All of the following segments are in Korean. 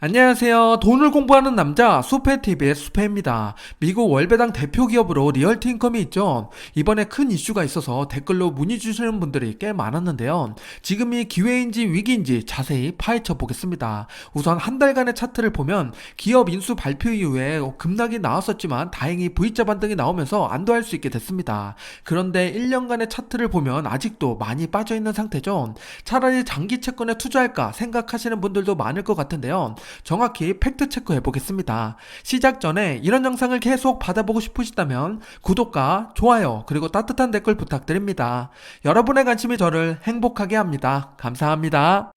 안녕하세요. 돈을 공부하는 남자 수페TV의 수페입니다. 미국 월배당 대표 기업으로 리얼티 인컴이 있죠. 이번에 큰 이슈가 있어서 댓글로 문의 주시는 분들이 꽤 많았는데요. 지금이 기회인지 위기인지 자세히 파헤쳐 보겠습니다. 우선 한 달간의 차트를 보면 기업 인수 발표 이후에 급락이 나왔었지만 다행히 V자 반등이 나오면서 안도할 수 있게 됐습니다. 그런데 1년간의 차트를 보면 아직도 많이 빠져있는 상태죠. 차라리 장기 채권에 투자할까 생각하시는 분들도 많을 것 같은데요. 정확히 팩트 체크해 보겠습니다. 시작 전에 이런 영상을 계속 받아보고 싶으시다면 구독과 좋아요 그리고 따뜻한 댓글 부탁드립니다. 여러분의 관심이 저를 행복하게 합니다. 감사합니다.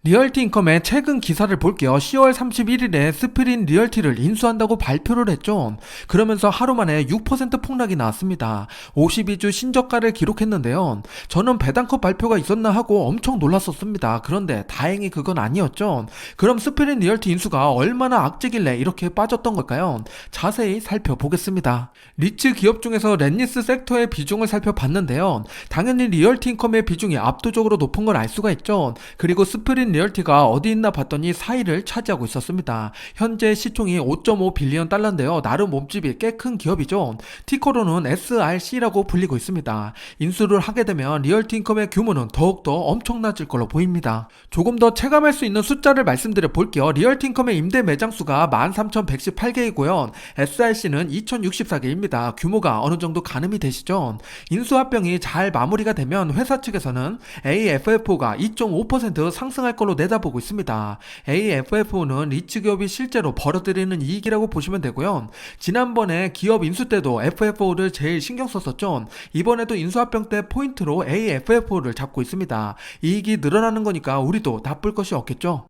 리얼티 인컴의 최근 기사를 볼게요. 10월 31일에 스프린 리얼티를 인수한다고 발표를 했죠. 그러면서 하루 만에 6% 폭락이 나왔습니다. 52주 신저가를 기록했는데요. 저는 배당컵 발표가 있었나 하고 엄청 놀랐었습니다. 그런데 다행히 그건 아니었죠. 그럼 스프린 리얼티 인수가 얼마나 악재길래 이렇게 빠졌던 걸까요? 자세히 살펴보겠습니다. 리츠 기업 중에서 렌니스 섹터의 비중을 살펴봤는데요. 당연히 리얼티 인컴의 비중이 압도적으로 높은 걸 알 수가 있죠. 그리고 스프린 리얼티가 어디 있나 봤더니 4위를 차지하고 있었습니다. 현재 시총이 5.5 빌리언 달러인데요. 나름 몸집이 꽤 큰 기업이죠. 티커로는 SRC라고 불리고 있습니다. 인수를 하게 되면 리얼티 인컴의 규모는 더욱더 엄청나질 걸로 보입니다. 조금 더 체감할 수 있는 숫자를 말씀드려 볼게요. 리얼티 인컴의 임대 매장 수가 13,118개이고요. SRC는 2,064개입니다. 규모가 어느 정도 가늠이 되시죠? 인수 합병이 잘 마무리가 되면 회사 측에서는 AFFO가 2.5% 상승할 걸로 내다보고 있습니다. AFFO는 리츠 기업이 실제로 벌어들이는 이익이라고 보시면 되고요. 지난번에 기업 인수 때도 FFO를 제일 신경 썼었죠. 이번에도 인수합병 때 포인트로 AFFO를 잡고 있습니다. 이익이 늘어나는 거니까 우리도 나쁠 것이 없겠죠.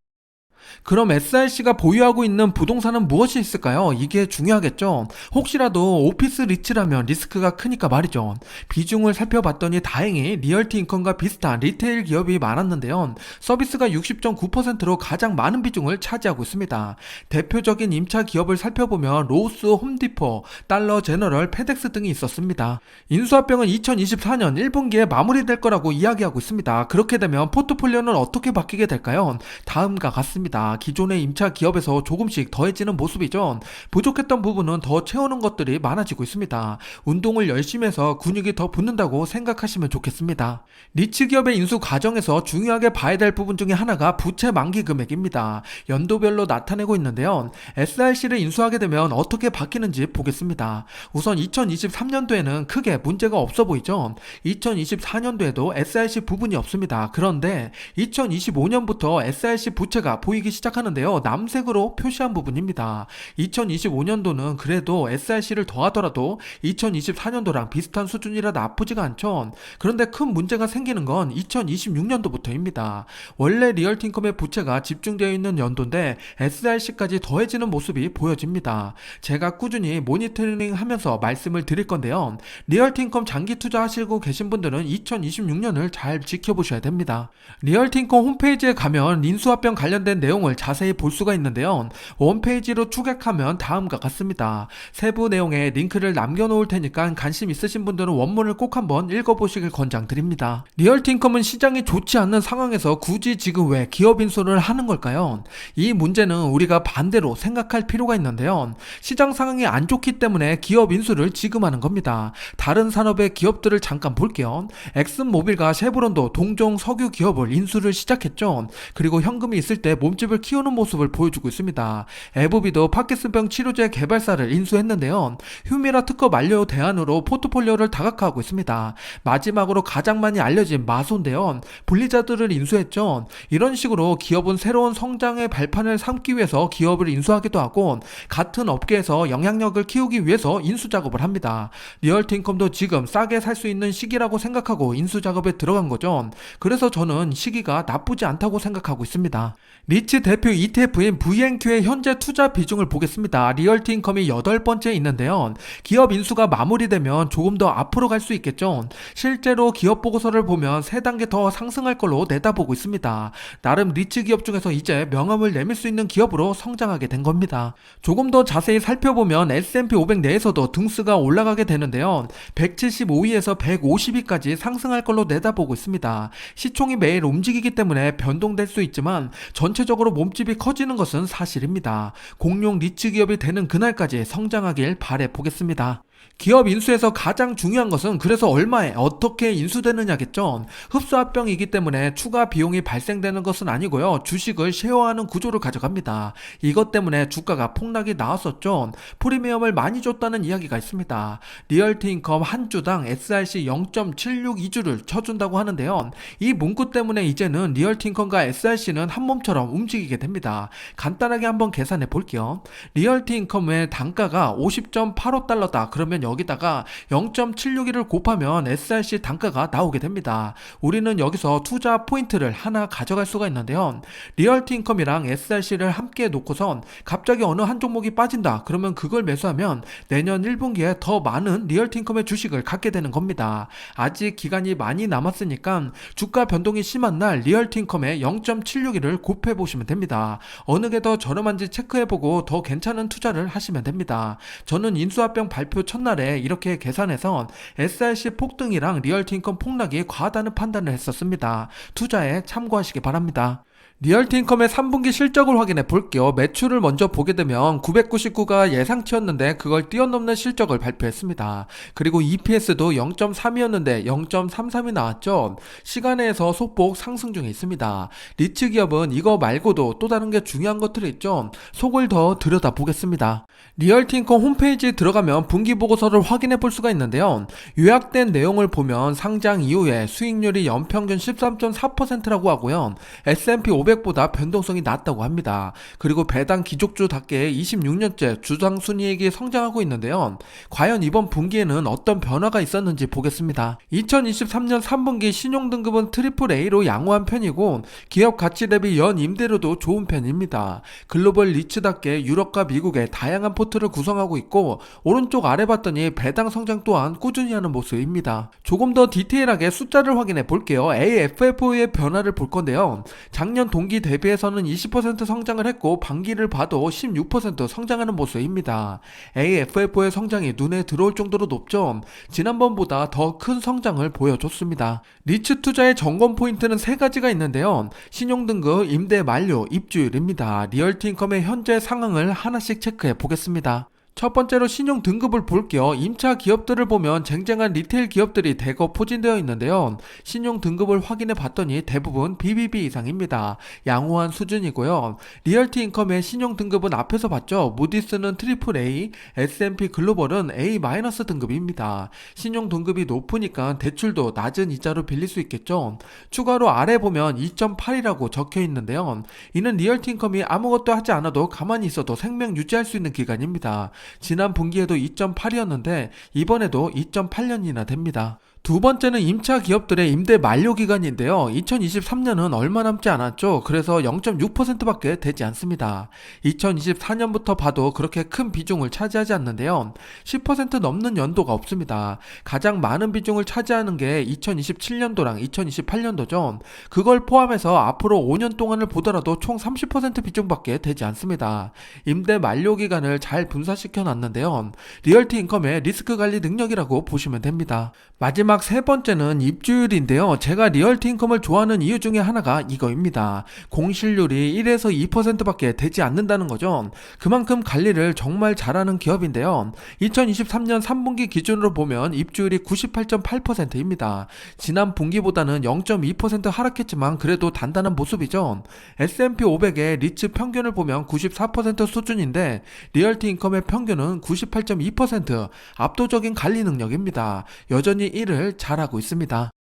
그럼 SRC가 보유하고 있는 부동산은 무엇이 있을까요? 이게 중요하겠죠. 혹시라도 오피스 리츠라면 리스크가 크니까 말이죠. 비중을 살펴봤더니 다행히 리얼티 인컴과 비슷한 리테일 기업이 많았는데요. 서비스가 60.9%로 가장 많은 비중을 차지하고 있습니다. 대표적인 임차 기업을 살펴보면 로스, 홈디포, 달러 제너럴, 페덱스 등이 있었습니다. 인수합병은 2024년 1분기에 마무리될 거라고 이야기하고 있습니다. 그렇게 되면 포트폴리오는 어떻게 바뀌게 될까요? 다음과 같습니다. 기존의 임차 기업에서 조금씩 더해지는 모습이죠. 부족했던 부분은 더 채우는 것들이 많아지고 있습니다. 운동을 열심히 해서 근육이 더 붙는다고 생각하시면 좋겠습니다. 리츠 기업의 인수 과정에서 중요하게 봐야 될 부분 중에 하나가 부채 만기 금액입니다. 연도별로 나타내고 있는데요. SRC를 인수하게 되면 어떻게 바뀌는지 보겠습니다. 우선 2023년도에는 크게 문제가 없어 보이죠. 2024년도에도 SRC 부분이 없습니다. 그런데 2025년부터 SRC 부채가 보이기 시작하는데요. 남색으로 표시한 부분입니다. 2025년도는 그래도 SRC를 더하더라도 2024년도랑 비슷한 수준이라 나쁘지가 않죠. 그런데 큰 문제가 생기는 건 2026년도부터입니다. 원래 리얼티 인컴의 부채가 집중되어 있는 연도인데 SRC까지 더해지는 모습이 보여집니다. 제가 꾸준히 모니터링 하면서 말씀을 드릴 건데요. 리얼티 인컴 장기 투자하시고 계신 분들은 2026년을 잘 지켜보셔야 됩니다. 리얼티 인컴 홈페이지에 가면 인수합병 관련된 내용을 자세히 볼 수가 있는데요. 홈페이지로 추격하면 다음과 같습니다. 세부 내용에 링크를 남겨놓을 테니까 관심 있으신 분들은 원문을 꼭 한번 읽어보시길 권장드립니다. 리얼티 인컴은 시장이 좋지 않는 상황에서 굳이 지금 왜 기업 인수를 하는 걸까요? 이 문제는 우리가 반대로 생각할 필요가 있는데요. 시장 상황이 안 좋기 때문에 기업 인수를 지금 하는 겁니다. 다른 산업의 기업들을 잠깐 볼게요. 엑슨모빌과 쉐보론도 동종 석유 기업을 인수를 시작했죠. 그리고 현금이 있을 때 몸집을 키우는 모습을 보여주고 있습니다. 에브비도 파킨슨병 치료제 개발사를 인수했는데요. 휴미라 특허 만료 대안으로 포트폴리오를 다각화하고 있습니다. 마지막으로 가장 많이 알려진 마소인데요. 분리자들을 인수했죠. 이런 식으로 기업은 새로운 성장의 발판을 삼기 위해서 기업을 인수하기도 하고 같은 업계에서 영향력을 키우기 위해서 인수 작업을 합니다. 리얼티 인컴도 지금 싸게 살 수 있는 시기라고 생각하고 인수 작업에 들어간 거죠. 그래서 저는 시기가 나쁘지 않다고 생각하고 있습니다. 리츠 리츠 대표 ETF인 VNQ의 현재 투자 비중을 보겠습니다. 리얼티 인컴이 8번째에 있는데요. 기업 인수가 마무리되면 조금 더 앞으로 갈 수 있겠죠. 실제로 기업 보고서를 보면 3단계 더 상승할 걸로 내다보고 있습니다. 나름 리츠 기업 중에서 이제 명함을 내밀 수 있는 기업으로 성장하게 된 겁니다. 조금 더 자세히 살펴보면 S&P 500 내에서도 등수가 올라가게 되는데요. 175위에서 150위까지 상승할 걸로 내다보고 있습니다. 시총이 매일 움직이기 때문에 변동될 수 있지만 전체적으로 몸집이 커지는 것은 사실입니다. 공룡 리츠 기업이 되는 그날까지 성장하길 바라보겠습니다. 기업 인수에서 가장 중요한 것은 그래서 얼마에 어떻게 인수되느냐겠죠. 흡수합병이기 때문에 추가 비용이 발생되는 것은 아니고요. 주식을 쉐어하는 구조를 가져갑니다. 이것 때문에 주가가 폭락이 나왔었죠. 프리미엄을 많이 줬다는 이야기가 있습니다. 리얼티 인컴 한 주당 SRC 0.762주를 쳐준다고 하는데요. 이 문구 때문에 이제는 리얼티 인컴과 SRC는 한 몸처럼 움직이게 됩니다. 간단하게 한번 계산해 볼게요. 리얼티 인컴의 단가가 50.85달러다. 그러면 여기다가 0.761을 곱하면 SRC 단가가 나오게 됩니다. 우리는 여기서 투자 포인트를 하나 가져갈 수가 있는데요. 리얼티 인컴이랑 SRC를 함께 놓고선 갑자기 어느 한 종목이 빠진다. 그러면 그걸 매수하면 내년 1분기에 더 많은 리얼티 인컴의 주식을 갖게 되는 겁니다. 아직 기간이 많이 남았으니까 주가 변동이 심한 날 리얼티 인컴에 0.761을 곱해보시면 됩니다. 어느 게 더 저렴한지 체크해보고 더 괜찮은 투자를 하시면 됩니다. 저는 인수합병 발표 첫날에 이렇게 계산해서 SRC 폭등이랑 리얼티 인컴 폭락이 과하다는 판단을 했었습니다. 투자에 참고하시기 바랍니다. 리얼티 인컴의 3분기 실적을 확인해 볼게요. 매출을 먼저 보게 되면 999가 예상치였는데 그걸 뛰어넘는 실적을 발표했습니다. 그리고 EPS도 0.3이었는데 0.33이 나왔죠. 시간에서 소폭 상승 중에 있습니다. 리츠 기업은 이거 말고도 또 다른 게 중요한 것들이 있죠. 속을 더 들여다 보겠습니다. 리얼티 인컴 홈페이지에 들어가면 분기 보고서를 확인해 볼 수가 있는데요. 요약된 내용을 보면 상장 이후에 수익률이 연평균 13.4%라고 하고요. S&P 500보다 변동성이 낮다고 합니다. 그리고 배당 기족주답게 26년째 주당 순이익이 성장하고 있는데요. 과연 이번 분기에는 어떤 변화가 있었는지 보겠습니다. 2023년 3분기 신용등급은 AAA로 양호한 편이고 기업 가치 대비 연 임대료도 좋은 편입니다. 글로벌 리츠답게 유럽과 미국의 다양한 포트를 구성하고 있고 오른쪽 아래 봤더니 배당 성장 또한 꾸준히 하는 모습입니다. 조금 더 디테일하게 숫자를 확인해 볼게요. AFFO의 변화를 볼 건데요. 작년 동기 대비해서는 20% 성장을 했고 반기를 봐도 16% 성장하는 모습입니다. AFFO의 성장이 눈에 들어올 정도로 높죠. 지난번보다 더 큰 성장을 보여줬습니다. 리츠 투자의 점검 포인트는 3가지가 있는데요. 신용등급, 임대 만료, 입주율입니다. 리얼티 인컴의 현재 상황을 하나씩 체크해 보겠습니다. 첫 번째로 신용 등급을 볼게요. 임차 기업들을 보면 쟁쟁한 리테일 기업들이 대거 포진되어 있는데요. 신용 등급을 확인해 봤더니 대부분 BBB 이상입니다. 양호한 수준이고요. 리얼티 인컴의 신용 등급은 앞에서 봤죠. 무디스는 AAA, S&P 글로벌은 A- 등급입니다. 신용 등급이 높으니까 대출도 낮은 이자로 빌릴 수 있겠죠. 추가로 아래 보면 2.8이라고 적혀 있는데요. 이는 리얼티 인컴이 아무것도 하지 않아도 가만히 있어도 생명 유지할 수 있는 기간입니다. 지난 분기에도 2.8이었는데 이번에도 2.8년이나 됩니다. 두 번째는 임차 기업들의 임대 만료 기간인데요. 2023년은 얼마 남지 않았죠. 그래서 0.6%밖에 되지 않습니다. 2024년부터 봐도 그렇게 큰 비중을 차지하지 않는데요. 10% 넘는 연도가 없습니다. 가장 많은 비중을 차지하는 게 2027년도랑 2028년도죠. 그걸 포함해서 앞으로 5년 동안을 보더라도 총 30% 비중밖에 되지 않습니다. 임대 만료 기간을 잘 분산시켜 놨는데요. 리얼티 인컴의 리스크 관리 능력이라고 보시면 됩니다. 마지막 세 번째는 입주율인데요. 제가 리얼티 인컴을 좋아하는 이유 중에 하나가 이거입니다. 공실률이 1에서 2%밖에 되지 않는다는 거죠. 그만큼 관리를 정말 잘하는 기업인데요. 2023년 3분기 기준으로 보면 입주율이 98.8%입니다. 지난 분기보다는 0.2% 하락했지만 그래도 단단한 모습이죠. S&P 500의 리츠 평균을 보면 94% 수준인데 리얼티 인컴의 평균은 98.2%, 압도적인 관리 능력입니다. 여전히 일을 잘하고 있습니다.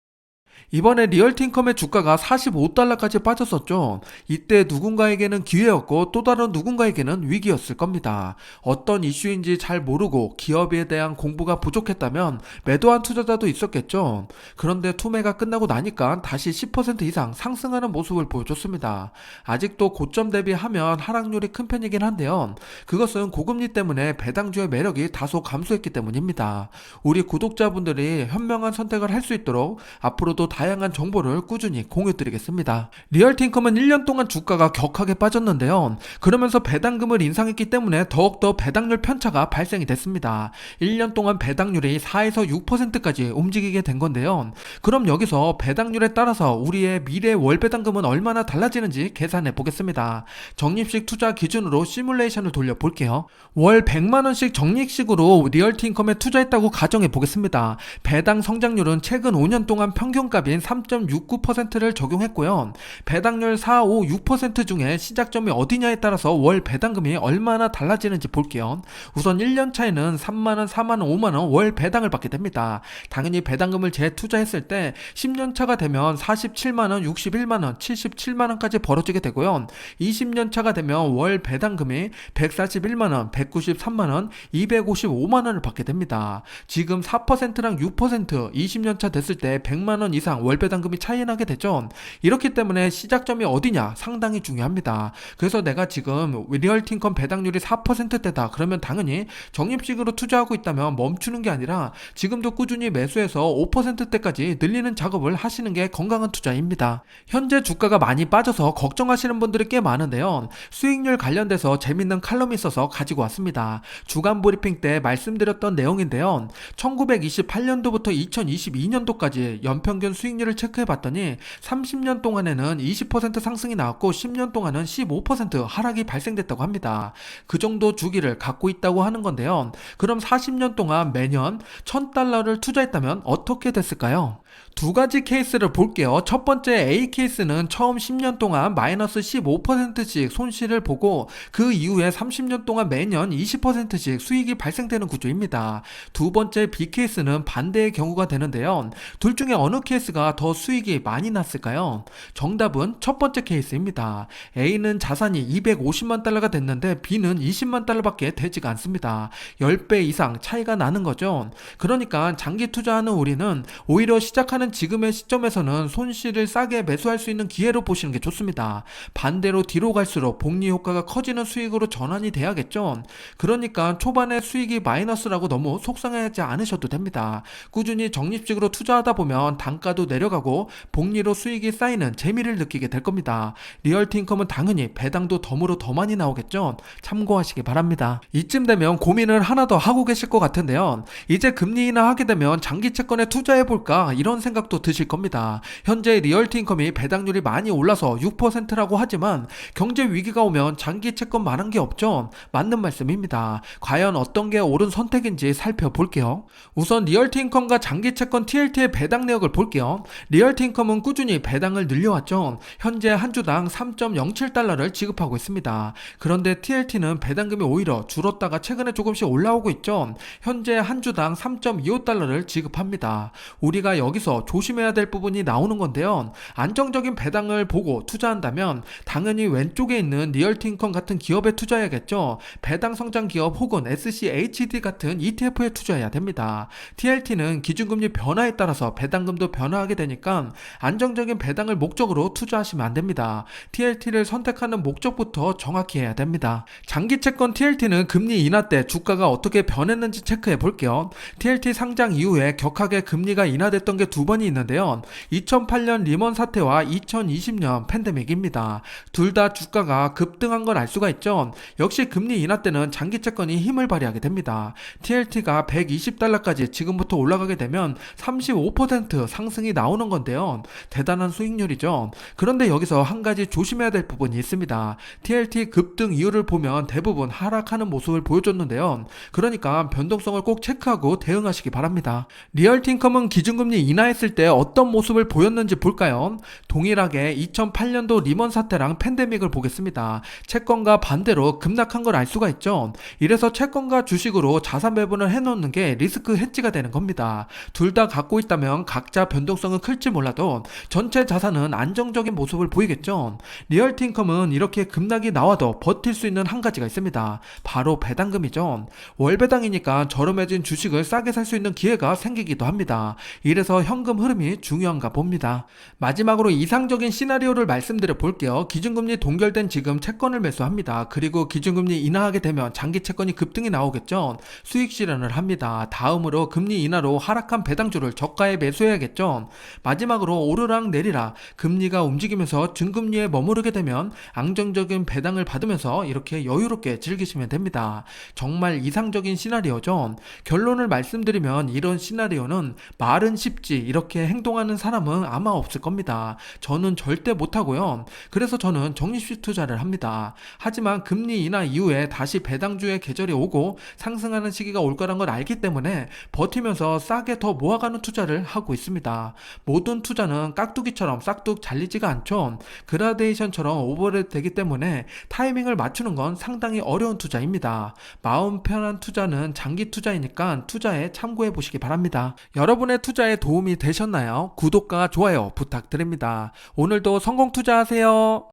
이번에 리얼티인컴의 주가가 45달러까지 빠졌었죠. 이때 누군가에게는 기회였고 또 다른 누군가에게는 위기였을 겁니다. 어떤 이슈인지 잘 모르고 기업에 대한 공부가 부족했다면 매도한 투자자도 있었겠죠. 그런데 투매가 끝나고 나니까 다시 10% 이상 상승하는 모습을 보여줬습니다. 아직도 고점 대비하면 하락률이 큰 편이긴 한데요. 그것은 고금리 때문에 배당주의 매력이 다소 감소했기 때문입니다. 우리 구독자분들이 현명한 선택을 할 수 있도록 앞으로도 다양한 정보를 꾸준히 공유드리겠습니다. 리얼티인컴은 1년 동안 주가가 격하게 빠졌는데요. 그러면서 배당금을 인상했기 때문에 더욱더 배당률 편차가 발생이 됐습니다. 1년 동안 배당률이 4에서 6%까지 움직이게 된 건데요. 그럼 여기서 배당률에 따라서 우리의 미래 월 배당금은 얼마나 달라지는지 계산해 보겠습니다. 적립식 투자 기준으로 시뮬레이션을 돌려볼게요. 월 100만원씩 적립식으로 리얼티인컴에 투자했다고 가정해 보겠습니다. 배당 성장률은 최근 5년 동안 평균값인 3.69%를 적용했고요. 배당률 4, 5, 6% 중에 시작점이 어디냐에 따라서 월 배당금이 얼마나 달라지는지 볼게요. 우선 1년 차에는 3만원, 4만원, 5만원 월 배당을 받게 됩니다. 당연히 배당금을 재투자했을 때 10년 차가 되면 47만원, 61만원, 77만원까지 벌어지게 되고요. 20년 차가 되면 월 배당금이 141만원, 193만원, 255만원을 받게 됩니다. 지금 4%랑 6% 20년 차 됐을 때 100만원 이상 월 배당금이 차이 나게 되죠. 이렇기 때문에 시작점이 어디냐 상당히 중요합니다. 그래서 내가 지금 리얼티인컴 배당률이 4%대다 그러면 당연히 적립식으로 투자하고 있다면 멈추는 게 아니라 지금도 꾸준히 매수해서 5%대까지 늘리는 작업을 하시는 게 건강한 투자입니다. 현재 주가가 많이 빠져서 걱정하시는 분들이 꽤 많은데요. 수익률 관련돼서 재밌는 칼럼이 있어서 가지고 왔습니다. 주간 브리핑 때 말씀드렸던 내용인데요. 1928년도부터 2022년도까지 연평균 수익률을 체크해봤더니 30년 동안에는 20% 상승이 나왔고 10년 동안은 15% 하락이 발생됐다고 합니다. 그 정도 주기를 갖고 있다고 하는 건데요. 그럼 40년 동안 매년 1000달러를 투자했다면 어떻게 됐을까요? 두 가지 케이스를 볼게요. 첫 번째 A 케이스는 처음 10년 동안 마이너스 15%씩 손실을 보고 그 이후에 30년 동안 매년 20%씩 수익이 발생되는 구조입니다. 두 번째 B 케이스는 반대의 경우가 되는데요. 둘 중에 어느 케이스가 더 수익이 많이 났을까요? 정답은 첫 번째 케이스입니다. A는 자산이 250만 달러가 됐는데 B는 20만 달러밖에 되지가 않습니다. 10배 이상 차이가 나는 거죠. 그러니까 장기 투자하는 우리는 오히려 시작하는 지금의 시점에서는 손실을 싸게 매수할 수 있는 기회로 보시는 게 좋습니다. 반대로 뒤로 갈수록 복리 효과가 커지는 수익으로 전환이 돼야겠죠. 그러니까 초반에 수익이 마이너스라고 너무 속상하지 않으셔도 됩니다. 꾸준히 적립식으로 투자하다 보면 단가도 내려가고 복리로 수익이 쌓이는 재미를 느끼게 될 겁니다. 리얼티인컴은 당연히 배당도 덤으로 더 많이 나오겠죠. 참고하시기 바랍니다. 이쯤 되면 고민을 하나 더 하고 계실 것 같은데요. 이제 금리 인하하게 되면 장기 채권에 투자해볼까 이런 생각도 드실 겁니다. 현재 리얼티인컴이 배당률이 많이 올라서 6%라고 하지만 경제 위기가 오면 장기 채권만한 게 없죠. 맞는 말씀입니다. 과연 어떤 게 옳은 선택인지 살펴볼게요. 우선 리얼티인컴과 장기 채권 TLT의 배당 내역을 볼게요. 리얼티인컴은 꾸준히 배당을 늘려왔죠. 현재 한 주당 3.07달러를 지급하고 있습니다. 그런데 TLT는 배당금이 오히려 줄었다가 최근에 조금씩 올라오고 있죠. 현재 한 주당 3.25달러를 지급합니다. 우리가 여기서 조심해야 될 부분이 나오는 건데요. 안정적인 배당을 보고 투자한다면 당연히 왼쪽에 있는 리얼티인컴 같은 기업에 투자해야겠죠. 배당 성장 기업 혹은 SCHD 같은 ETF에 투자해야 됩니다. TLT는 기준금리 변화에 따라서 배당금도 변화하게 되니까 안정적인 배당을 목적으로 투자하시면 안 됩니다. TLT를 선택하는 목적부터 정확히 해야 됩니다. 장기채권 TLT는 금리 인하 때 주가가 어떻게 변했는지 체크해 볼게요. TLT 상장 이후에 격하게 금리가 인하됐던 게 두 번이 있는데요. 2008년 리먼 사태와 2020년 팬데믹입니다. 둘 다 주가가 급등한 걸 알 수가 있죠. 역시 금리 인하 때는 장기채권이 힘을 발휘하게 됩니다. TLT가 120달러까지 지금부터 올라가게 되면 35% 상승이 나오는 건데요. 대단한 수익률이죠. 그런데 여기서 한 가지 조심해야 될 부분이 있습니다. TLT 급등 이유를 보면 대부분 하락하는 모습을 보여줬는데요. 그러니까 변동성을 꼭 체크하고 대응하시기 바랍니다. 리얼티인컴은 기준금리 인하에 인하했을 때 어떤 모습을 보였는지 볼까요? 동일하게 2008년도 리먼 사태랑 팬데믹을 보겠습니다. 채권과 반대로 급락한 걸 알 수가 있죠. 이래서 채권과 주식으로 자산 배분을 해놓는 게 리스크 헤지가 되는 겁니다. 둘 다 갖고 있다면 각자 변동성은 클지 몰라도 전체 자산은 안정적인 모습을 보이겠죠. 리얼티 인컴은 이렇게 급락이 나와도 버틸 수 있는 한 가지가 있습니다. 바로 배당금이죠. 월배당이니까 저렴해진 주식을 싸게 살 수 있는 기회가 생기기도 합니다. 이래서 현금 흐름이 중요한가 봅니다. 마지막으로 이상적인 시나리오를 말씀드려 볼게요. 기준금리 동결된 지금 채권을 매수합니다. 그리고 기준금리 인하하게 되면 장기 채권이 급등이 나오겠죠. 수익 실현을 합니다. 다음으로 금리 인하로 하락한 배당주를 저가에 매수해야겠죠. 마지막으로 오르락 내리락 금리가 움직이면서 중금리에 머무르게 되면 안정적인 배당을 받으면서 이렇게 여유롭게 즐기시면 됩니다. 정말 이상적인 시나리오죠. 결론을 말씀드리면 이런 시나리오는 말은 쉽지 이렇게 행동하는 사람은 아마 없을 겁니다. 저는 절대 못하고요. 그래서 저는 적립식 투자를 합니다. 하지만 금리 인하 이후에 다시 배당주의 계절이 오고 상승하는 시기가 올 거란 걸 알기 때문에 버티면서 싸게 더 모아가는 투자를 하고 있습니다. 모든 투자는 깍두기처럼 싹둑 잘리지가 않죠. 그라데이션처럼 오버랩 되기 때문에 타이밍을 맞추는 건 상당히 어려운 투자입니다. 마음 편한 투자는 장기 투자이니까 투자에 참고해 보시기 바랍니다. 여러분의 투자에 도움이 되셨나요? 구독과 좋아요 부탁드립니다. 오늘도 성공 투자하세요.